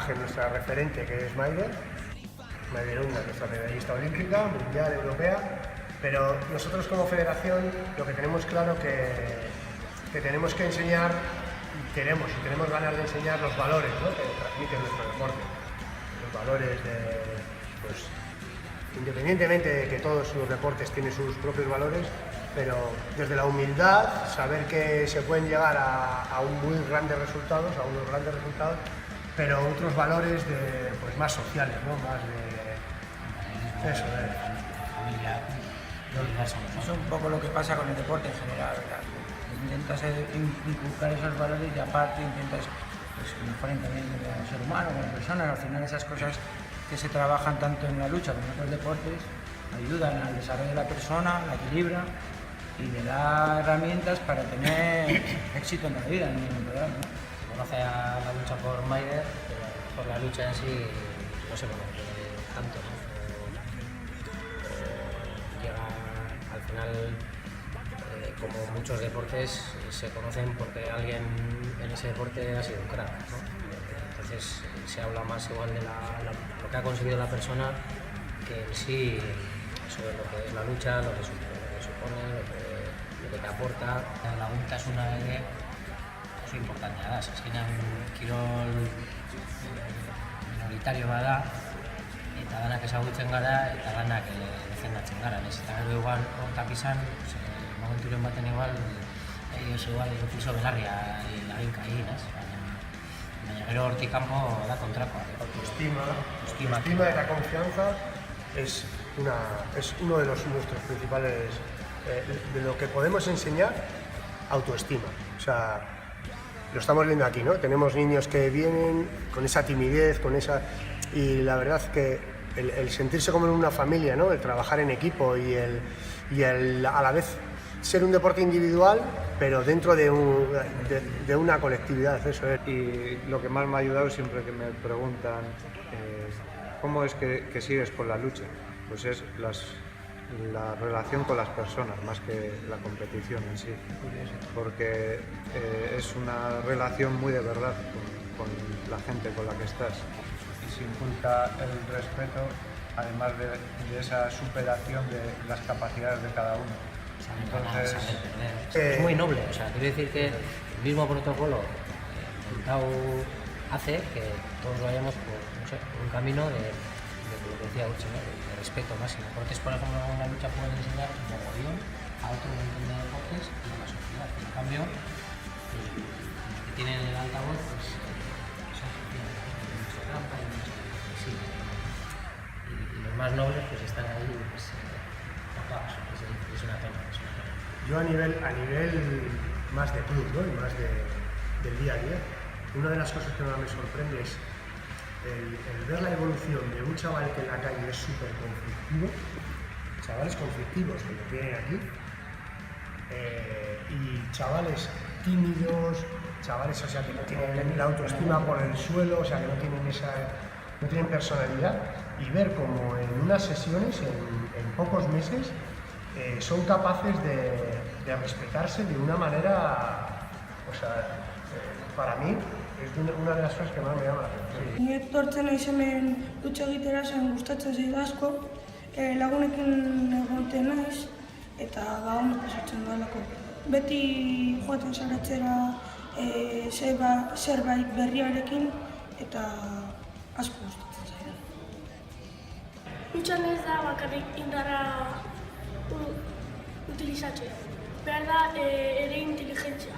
imagen, nuestra referente, que es Maider Unda, nuestra medallista olímpica, mundial, europea, pero nosotros como federación lo que tenemos claro que tenemos que enseñar, y tenemos ganas de enseñar los valores, ¿no?, que transmite nuestro deporte, los valores de, pues, independientemente de que todos los deportes tienen sus propios valores, pero desde la humildad, saber que se pueden llegar a unos grandes resultados, pero otros valores pues, más sociales, ¿no?, más de eso, familia. Es un poco lo que pasa con el deporte en general, ¿verdad? Intentas inculcar esos valores y aparte intentas pues, que mejoren también el ser humano, como persona. Al final esas cosas que se trabajan tanto en la lucha como en otros deportes ayudan al desarrollo de la persona, la equilibra y le da herramientas para tener éxito en la vida, en el programa, ¿no? Se conoce a la lucha por Maider, pero por la lucha en sí no se conoce tanto, ¿no? Llega al final, como muchos deportes, se conocen porque alguien en ese deporte ha sido un crack, ¿no? Entonces se habla más igual de lo que ha conseguido la persona que en sí sobre lo que es la lucha, lo que supone, lo que te aporta. La gunta es una de oso importantea da, azkenean kirol minoritario bada, eta danak ezagutzen gara, eta danak defendatzen gara. Naiz eta gero igual hortak izan, momenturen baten igual, oso igual incluso belarria laginka egin, baina gero hortik kanpo da kontrakoa. Autoestima y la confianza es uno de nuestros principales, de lo que podemos enseñar, autoestima. O sea, lo estamos viendo aquí, ¿no? Tenemos niños que vienen con esa timidez, y la verdad que el sentirse como en una familia, ¿no?, el trabajar en equipo y el a la vez ser un deporte individual, pero dentro de una colectividad, eso es. Y lo que más me ha ayudado siempre que me preguntan ¿cómo es que sigues con la lucha? Pues es la relación con las personas, más que la competición en sí, porque es una relación muy de verdad con la gente con la que estás. Y se inculca el respeto, además de esa superación de las capacidades de cada uno. Entonces, es muy noble, o sea, quiero decir que el mismo protocolo hace que todos vayamos por un camino de lo que decía Uche, ¿no?, de respeto máximo. Porque, por ejemplo, en la lucha pueden enseñar un mogollón a otro montón de deportes y a la sociedad. En cambio, los que tienen el altavoz, pues son mucha trampa y mucha agresividad. Y los más nobles pues están ahí pues, tapados. Es una pena. Yo a nivel más de club, ¿no?, y más del día a día, una de las cosas que más me sorprende es el ver la evolución de un chaval que en la calle es súper conflictivo, chavales conflictivos que lo tienen aquí, y chavales tímidos, chavales, o sea, que no tienen la autoestima por el suelo, o sea, que no tienen personalidad, y ver como en unas sesiones, en pocos meses, son capaces de respetarse de una manera, o sea, para mí es una de las cosas que más me llama la atención. Ni etortzen naiz hemen dutxa egitera zen gustatzen zait asko, lagunekin egoten naiz eta ondo pasatzen dudalako. Beti joaten saratzera zerbait berriarekin eta asko gustatzen zait. Lucha ez da bakarrik indarra utilizatzea, behar da ere inteligentzia.